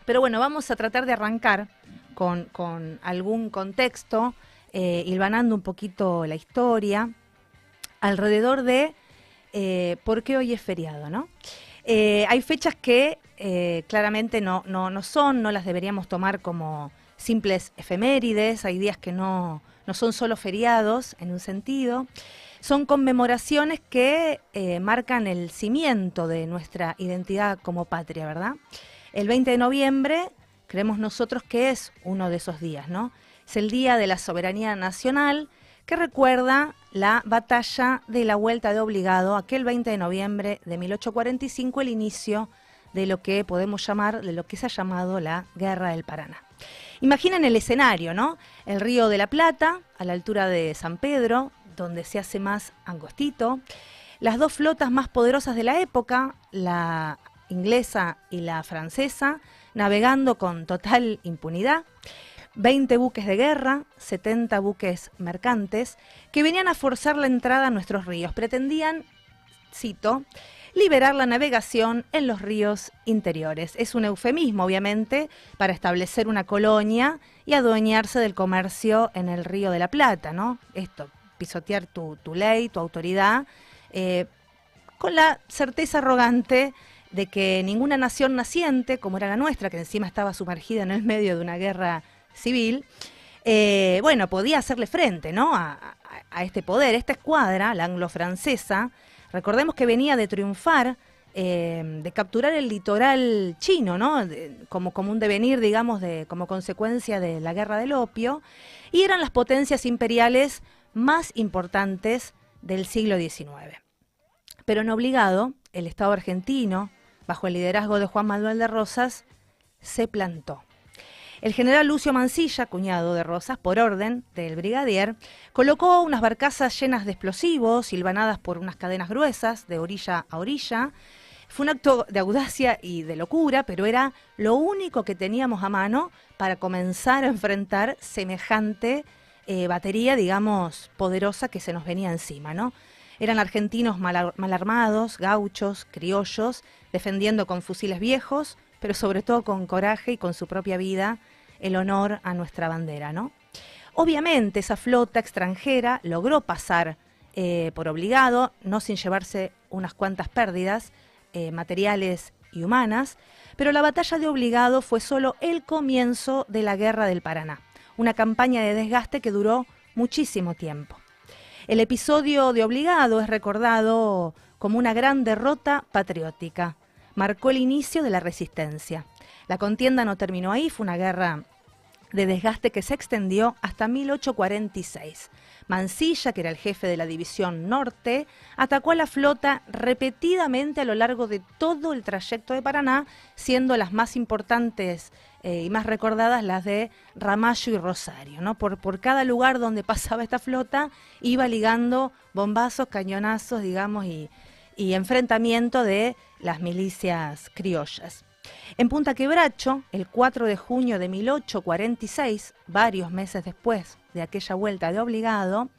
Pero bueno, vamos a tratar de arrancar con algún contexto, hilvanando un poquito la historia, alrededor de por qué hoy es feriado, ¿no? Hay fechas que claramente no las deberíamos tomar como simples efemérides, hay días que no son solo feriados en un sentido, son conmemoraciones que marcan el cimiento de nuestra identidad como patria, ¿verdad? El 20 de noviembre creemos nosotros que es uno de esos días, ¿no? Es el Día de la Soberanía Nacional, que recuerda la batalla de la Vuelta de Obligado, aquel 20 de noviembre de 1845, el inicio de lo que podemos llamar, de lo que se ha llamado la Guerra del Paraná. Imaginen el escenario, ¿no? El Río de la Plata, a la altura de San Pedro, donde se hace más angostito. Las dos flotas más poderosas de la época, la inglesa y la francesa, navegando con total impunidad. 20 buques de guerra, 70 buques mercantes, que venían a forzar la entrada a nuestros ríos. Pretendían, cito, liberar la navegación en los ríos interiores. Es un eufemismo, obviamente, para establecer una colonia y adueñarse del comercio en el Río de la Plata, ¿no? Esto, pisotear tu ley, tu autoridad, con la certeza arrogante de que ninguna nación naciente, como era la nuestra, que encima estaba sumergida en el medio de una guerra civil, bueno, podía hacerle frente, ¿no? a este poder. Esta escuadra, la anglo-francesa, recordemos que venía de triunfar, de capturar el litoral chino, ¿no? Como un devenir, digamos, como consecuencia de la guerra del opio, y eran las potencias imperiales más importantes del siglo XIX. Pero en Obligado, el Estado argentino, bajo el liderazgo de Juan Manuel de Rosas, se plantó. El general Lucio Mansilla, cuñado de Rosas, por orden del brigadier, colocó unas barcazas llenas de explosivos, hilvanadas por unas cadenas gruesas, de orilla a orilla. Fue un acto de audacia y de locura, pero era lo único que teníamos a mano para comenzar a enfrentar semejante batería, digamos, poderosa que se nos venía encima, ¿no? Eran argentinos mal armados, gauchos, criollos, defendiendo con fusiles viejos, pero sobre todo con coraje y con su propia vida, el honor a nuestra bandera, ¿no? Obviamente esa flota extranjera logró pasar por Obligado, no sin llevarse unas cuantas pérdidas materiales y humanas, pero la batalla de Obligado fue solo el comienzo de la Guerra del Paraná, una campaña de desgaste que duró muchísimo tiempo. El episodio de Obligado es recordado como una gran derrota patriótica. Marcó el inicio de la resistencia. La contienda no terminó ahí, fue una guerra de desgaste que se extendió hasta 1846. Mansilla, que era el jefe de la División Norte, atacó a la flota repetidamente a lo largo de todo el trayecto de Paraná, siendo las más importantes y más recordadas las de Ramallo y Rosario, ¿no? Por cada lugar donde pasaba esta flota iba ligando bombazos, cañonazos, digamos, y enfrentamiento de las milicias criollas. En Punta Quebracho, el 4 de junio de 1846, varios meses después de aquella vuelta de Obligado,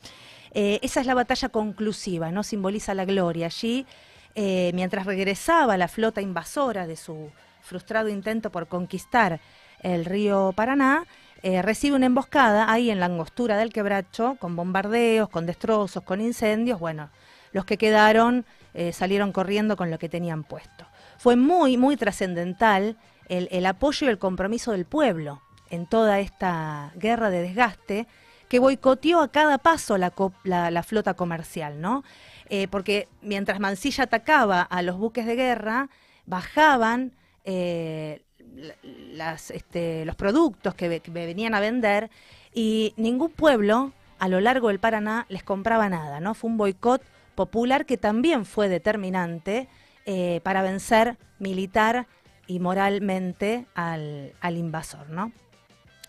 esa es la batalla conclusiva, ¿no? Simboliza la gloria. Allí, mientras regresaba la flota invasora de su frustrado intento por conquistar el río Paraná, recibe una emboscada ahí en la angostura del Quebracho, con bombardeos, con destrozos, con incendios. Bueno, los que quedaron salieron corriendo con lo que tenían puesto. Fue muy, muy trascendental el apoyo y el compromiso del pueblo en toda esta guerra de desgaste que boicoteó a cada paso la flota comercial, ¿no? Porque mientras Mansilla atacaba a los buques de guerra, bajaban los productos que venían a vender y ningún pueblo a lo largo del Paraná les compraba nada, ¿no? Fue un boicot popular que también fue determinante para vencer militar y moralmente al invasor, ¿no?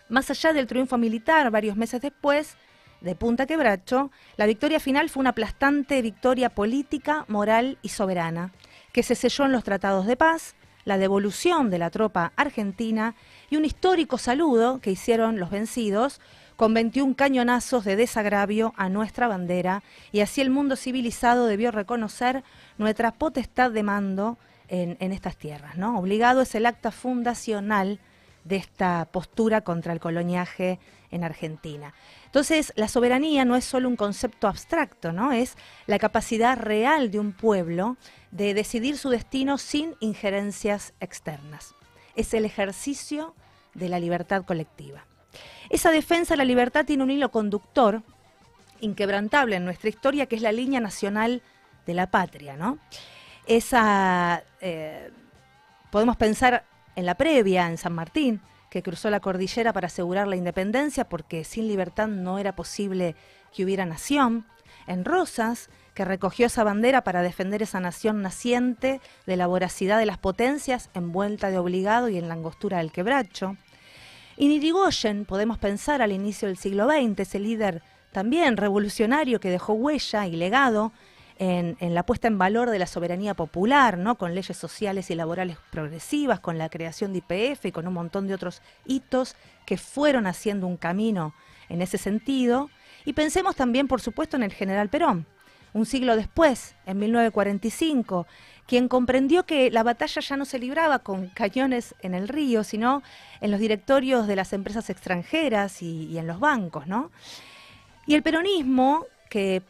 Más allá del triunfo militar, varios meses después, de Punta Quebracho, la victoria final fue una aplastante victoria política, moral y soberana, que se selló en los tratados de paz, la devolución de la tropa argentina y un histórico saludo que hicieron los vencidos con 21 cañonazos de desagravio a nuestra bandera, y así el mundo civilizado debió reconocer nuestra potestad de mando en estas tierras, ¿no? Obligado es el acta fundacional de esta postura contra el coloniaje en Argentina. Entonces, la soberanía no es solo un concepto abstracto, ¿no? Es la capacidad real de un pueblo de decidir su destino sin injerencias externas. Es el ejercicio de la libertad colectiva. Esa defensa de la libertad tiene un hilo conductor inquebrantable en nuestra historia, que es la línea nacional de la patria, ¿no? Podemos pensar en la previa, en San Martín, que cruzó la cordillera para asegurar la independencia, porque sin libertad no era posible que hubiera nación. En Rosas, que recogió esa bandera para defender esa nación naciente de la voracidad de las potencias, envuelta de obligado y en la angostura del quebracho. Y en Irigoyen podemos pensar al inicio del siglo XX, ese líder también revolucionario que dejó huella y legado en la puesta en valor de la soberanía popular, ¿no? Con leyes sociales y laborales progresivas, con la creación de YPF y con un montón de otros hitos que fueron haciendo un camino en ese sentido. Y pensemos también, por supuesto, en el general Perón, un siglo después, en 1945, quien comprendió que la batalla ya no se libraba con cañones en el río, sino en los directorios de las empresas extranjeras y en los bancos, ¿no? Y el peronismo, que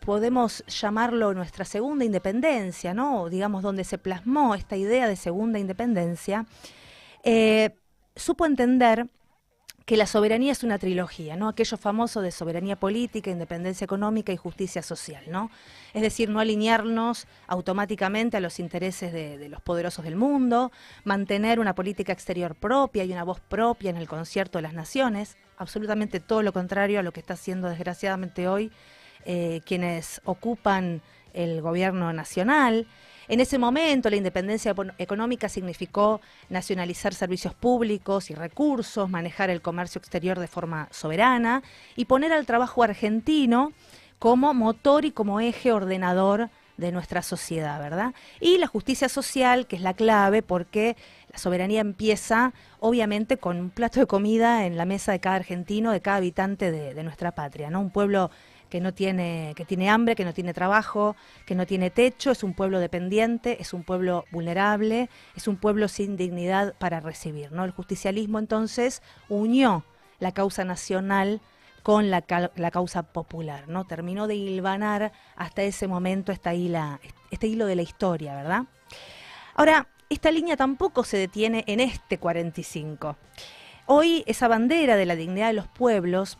podemos llamarlo nuestra segunda independencia, ¿no? Digamos, donde se plasmó esta idea de segunda independencia, supo entender que la soberanía es una trilogía, ¿no? Aquello famoso de soberanía política, independencia económica y justicia social, ¿no? Es decir, no alinearnos automáticamente a los intereses de los poderosos del mundo, mantener una política exterior propia y una voz propia en el concierto de las naciones, absolutamente todo lo contrario a lo que está haciendo desgraciadamente hoy quienes ocupan el gobierno nacional. En ese momento la independencia económica significó nacionalizar servicios públicos y recursos, manejar el comercio exterior de forma soberana y poner al trabajo argentino como motor y como eje ordenador de nuestra sociedad, ¿verdad? Y la justicia social, que es la clave, porque la soberanía empieza obviamente con un plato de comida en la mesa de cada argentino, de cada habitante de nuestra patria, ¿no? Un pueblo que tiene hambre, que no tiene trabajo, que no tiene techo, es un pueblo dependiente, es un pueblo vulnerable, es un pueblo sin dignidad para recibir, ¿no? El justicialismo entonces unió la causa nacional con la causa popular, ¿no? Terminó de hilvanar hasta ese momento este hilo de la historia, ¿verdad? Ahora, esta línea tampoco se detiene en este 45. Hoy esa bandera de la dignidad de los pueblos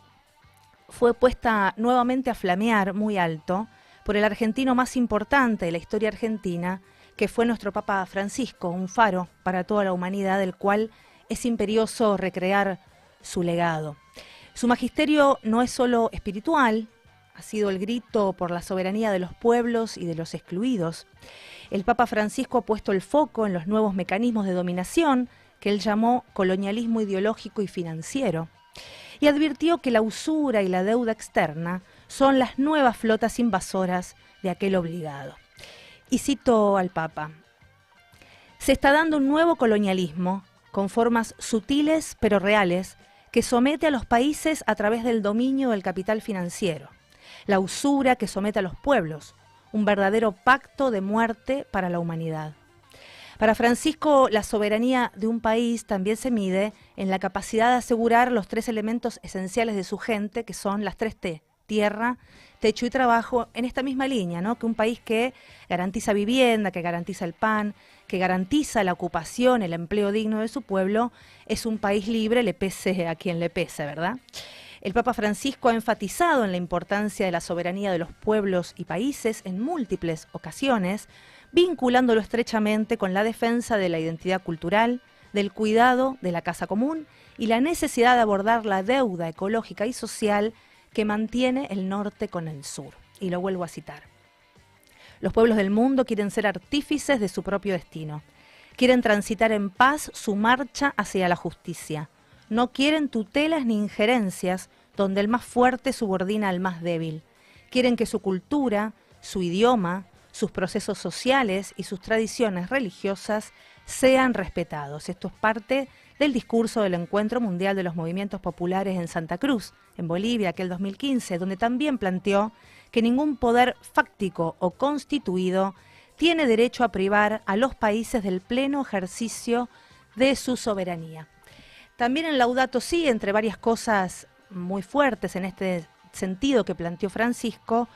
fue puesta nuevamente a flamear muy alto por el argentino más importante de la historia argentina, que fue nuestro Papa Francisco, un faro para toda la humanidad, del cual es imperioso recrear su legado. Su magisterio no es solo espiritual, ha sido el grito por la soberanía de los pueblos y de los excluidos. El Papa Francisco ha puesto el foco en los nuevos mecanismos de dominación que él llamó colonialismo ideológico y financiero, y advirtió que la usura y la deuda externa son las nuevas flotas invasoras de aquel obligado. Y cito al Papa: se está dando un nuevo colonialismo con formas sutiles pero reales que somete a los países a través del dominio del capital financiero, la usura que somete a los pueblos, un verdadero pacto de muerte para la humanidad. Para Francisco, la soberanía de un país también se mide en la capacidad de asegurar los tres elementos esenciales de su gente, que son las 3 T: tierra, techo y trabajo, en esta misma línea, ¿no? Que un país que garantiza vivienda, que garantiza el pan, que garantiza la ocupación, el empleo digno de su pueblo, es un país libre, le pese a quien le pese, ¿verdad? El Papa Francisco ha enfatizado en la importancia de la soberanía de los pueblos y países en múltiples ocasiones, vinculándolo estrechamente con la defensa de la identidad cultural, del cuidado de la casa común y la necesidad de abordar la deuda ecológica y social que mantiene el norte con el sur. Y lo vuelvo a citar: los pueblos del mundo quieren ser artífices de su propio destino, quieren transitar en paz su marcha hacia la justicia, no quieren tutelas ni injerencias donde el más fuerte subordina al más débil, quieren que su cultura, su idioma, sus procesos sociales y sus tradiciones religiosas sean respetados. Esto es parte del discurso del Encuentro Mundial de los Movimientos Populares en Santa Cruz, en Bolivia, aquel 2015, donde también planteó que ningún poder fáctico o constituido tiene derecho a privar a los países del pleno ejercicio de su soberanía. También en Laudato Si, entre varias cosas muy fuertes en este sentido que planteó Francisco,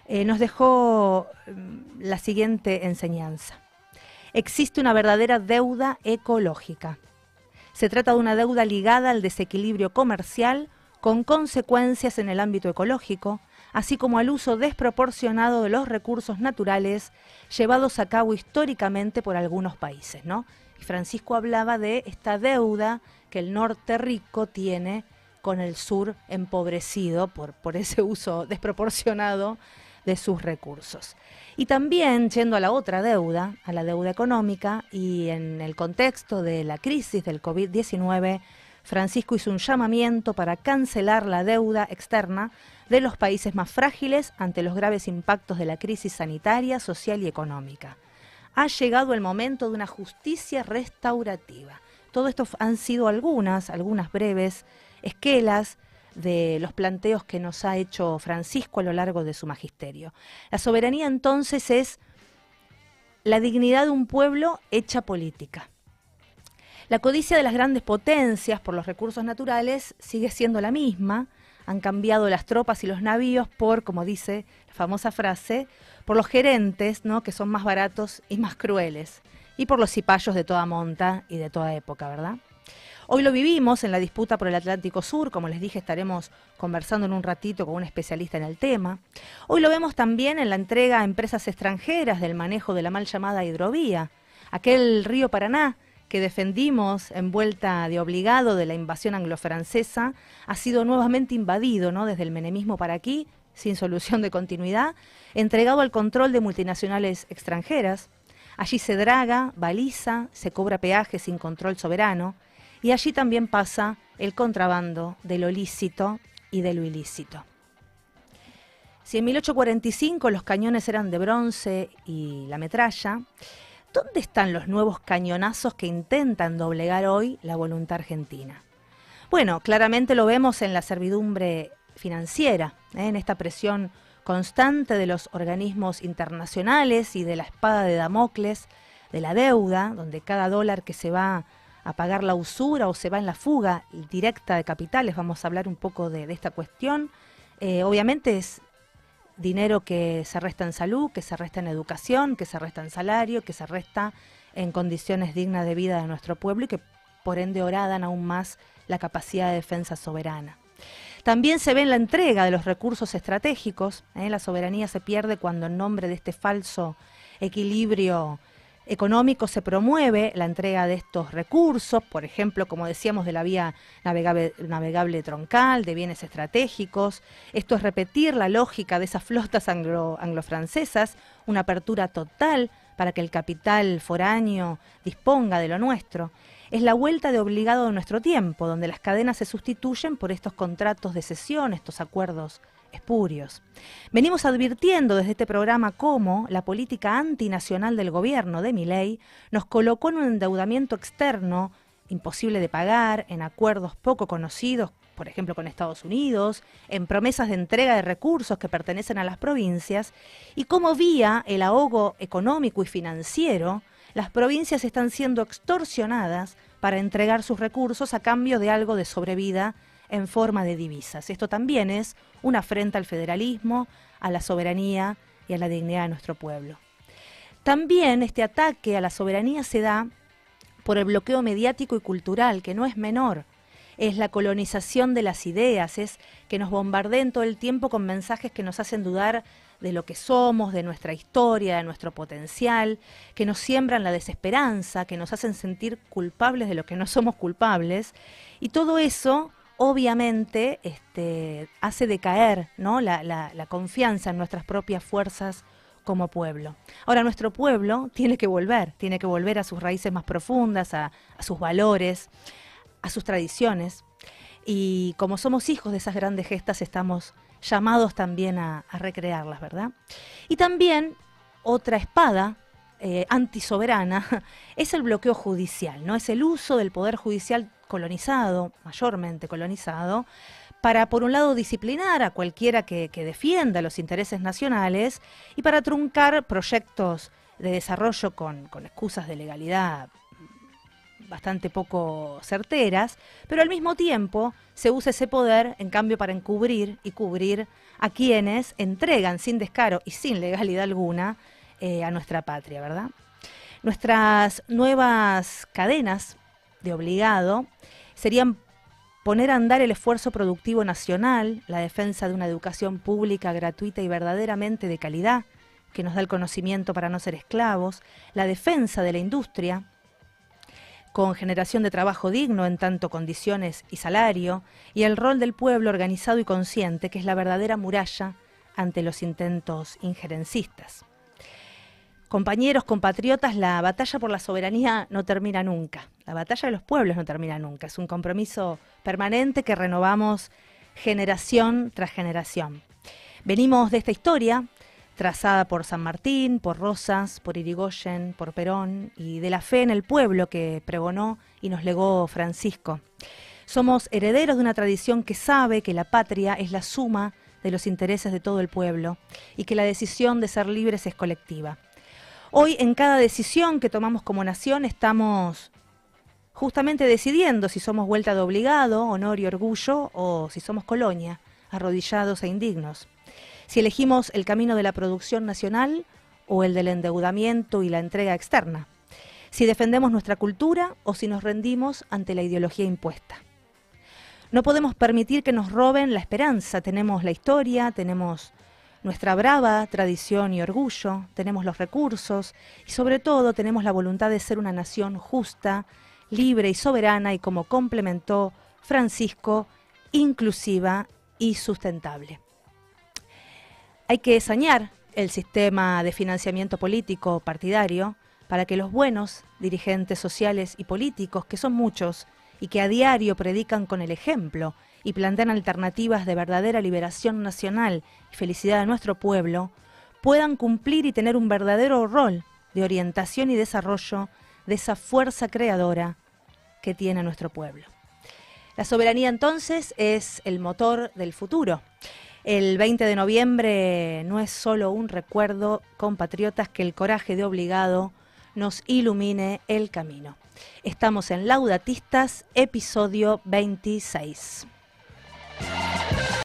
nos dejó la siguiente enseñanza. Existe una verdadera deuda ecológica. Se trata de una deuda ligada al desequilibrio comercial con consecuencias en el ámbito ecológico, así como al uso desproporcionado de los recursos naturales llevados a cabo históricamente por algunos países, ¿no? Y Francisco hablaba de esta deuda que el norte rico tiene con el sur empobrecido por ese uso desproporcionado de sus recursos. Y también, yendo a la otra deuda, a la deuda económica, y en el contexto de la crisis del COVID-19, Francisco hizo un llamamiento para cancelar la deuda externa de los países más frágiles ante los graves impactos de la crisis sanitaria, social y económica. Ha llegado el momento de una justicia restaurativa. Todo esto han sido algunas breves esquelas de los planteos que nos ha hecho Francisco a lo largo de su magisterio. La soberanía entonces es la dignidad de un pueblo hecha política. La codicia de las grandes potencias por los recursos naturales sigue siendo la misma. Han cambiado las tropas y los navíos por, como dice la famosa frase, por los gerentes, ¿no?, que son más baratos y más crueles, y por los cipayos de toda monta y de toda época, ¿verdad? Hoy lo vivimos en la disputa por el Atlántico Sur, como les dije, estaremos conversando en un ratito con un especialista en el tema. Hoy lo vemos también en la entrega a empresas extranjeras del manejo de la mal llamada hidrovía, aquel río Paraná que defendimos envuelta de obligado de la invasión anglo-francesa, ha sido nuevamente invadido, ¿no?, desde el menemismo para aquí, sin solución de continuidad, entregado al control de multinacionales extranjeras. Allí se draga, baliza, se cobra peaje sin control soberano, y allí también pasa el contrabando de lo lícito y de lo ilícito. Si en 1845 los cañones eran de bronce y la metralla, ¿dónde están los nuevos cañonazos que intentan doblegar hoy la voluntad argentina? Bueno, claramente lo vemos en la servidumbre financiera, en esta presión constante de los organismos internacionales y de la espada de Damocles, de la deuda, donde cada dólar que se va a pagar la usura o se va en la fuga directa de capitales, vamos a hablar un poco de esta cuestión, obviamente es dinero que se resta en salud, que se resta en educación, que se resta en salario, que se resta en condiciones dignas de vida de nuestro pueblo y que por ende horadan aún más la capacidad de defensa soberana. También se ve en la entrega de los recursos estratégicos, la soberanía se pierde cuando en nombre de este falso equilibrio económico se promueve la entrega de estos recursos, por ejemplo, como decíamos, de la vía navegable troncal, de bienes estratégicos. Esto es repetir la lógica de esas flotas anglo-francesas, una apertura total para que el capital foráneo disponga de lo nuestro. Es la vuelta de obligado de nuestro tiempo, donde las cadenas se sustituyen por estos contratos de cesión, estos acuerdos espurios. Venimos advirtiendo desde este programa cómo la política antinacional del gobierno de Milei nos colocó en un endeudamiento externo imposible de pagar, en acuerdos poco conocidos, por ejemplo con Estados Unidos, en promesas de entrega de recursos que pertenecen a las provincias, y cómo vía el ahogo económico y financiero, las provincias están siendo extorsionadas para entregar sus recursos a cambio de algo de sobrevida en forma de divisas. Esto también es una afrenta al federalismo, a la soberanía y a la dignidad de nuestro pueblo. También este ataque a la soberanía se da por el bloqueo mediático y cultural, que no es menor. Es la colonización de las ideas, es que nos bombardeen todo el tiempo con mensajes que nos hacen dudar de lo que somos, de nuestra historia, de nuestro potencial, que nos siembran la desesperanza, que nos hacen sentir culpables de lo que no somos culpables. Y todo eso obviamente hace decaer, ¿no?, la confianza en nuestras propias fuerzas como pueblo. Ahora, nuestro pueblo tiene que volver a sus raíces más profundas, a sus valores, a sus tradiciones. Y como somos hijos de esas grandes gestas, estamos llamados también a recrearlas, ¿verdad? Y también otra espada antisoberana es el bloqueo judicial, ¿no? Es el uso del poder judicial colonizado, mayormente colonizado, para, por un lado, disciplinar a cualquiera que defienda los intereses nacionales y para truncar proyectos de desarrollo con excusas de legalidad bastante poco certeras, pero al mismo tiempo se usa ese poder, en cambio, para encubrir y cubrir a quienes entregan sin descaro y sin legalidad alguna a nuestra patria, ¿verdad? Nuestras nuevas cadenas de obligado serían poner a andar el esfuerzo productivo nacional, la defensa de una educación pública gratuita y verdaderamente de calidad, que nos da el conocimiento para no ser esclavos, la defensa de la industria, con generación de trabajo digno en tanto condiciones y salario, y el rol del pueblo organizado y consciente, que es la verdadera muralla ante los intentos injerencistas. Compañeros, compatriotas, la batalla por la soberanía no termina nunca. La batalla de los pueblos no termina nunca. Es un compromiso permanente que renovamos generación tras generación. Venimos de esta historia, trazada por San Martín, por Rosas, por Irigoyen, por Perón, y de la fe en el pueblo que pregonó y nos legó Francisco. Somos herederos de una tradición que sabe que la patria es la suma de los intereses de todo el pueblo y que la decisión de ser libres es colectiva. Hoy, en cada decisión que tomamos como nación, estamos justamente decidiendo si somos vuelta de obligado, honor y orgullo, o si somos colonia, arrodillados e indignos. Si elegimos el camino de la producción nacional o el del endeudamiento y la entrega externa. Si defendemos nuestra cultura o si nos rendimos ante la ideología impuesta. No podemos permitir que nos roben la esperanza. Tenemos la historia, tenemos nuestra brava tradición y orgullo, tenemos los recursos y sobre todo tenemos la voluntad de ser una nación justa, libre y soberana y, como complementó Francisco, inclusiva y sustentable. Hay que sanear el sistema de financiamiento político partidario para que los buenos dirigentes sociales y políticos, que son muchos y que a diario predican con el ejemplo y plantean alternativas de verdadera liberación nacional y felicidad de nuestro pueblo, puedan cumplir y tener un verdadero rol de orientación y desarrollo de esa fuerza creadora que tiene nuestro pueblo. La soberanía, entonces, es el motor del futuro. El 20 de noviembre no es solo un recuerdo, compatriotas, que el coraje de obligado nos ilumine el camino. Estamos en Laudatistas, episodio 26.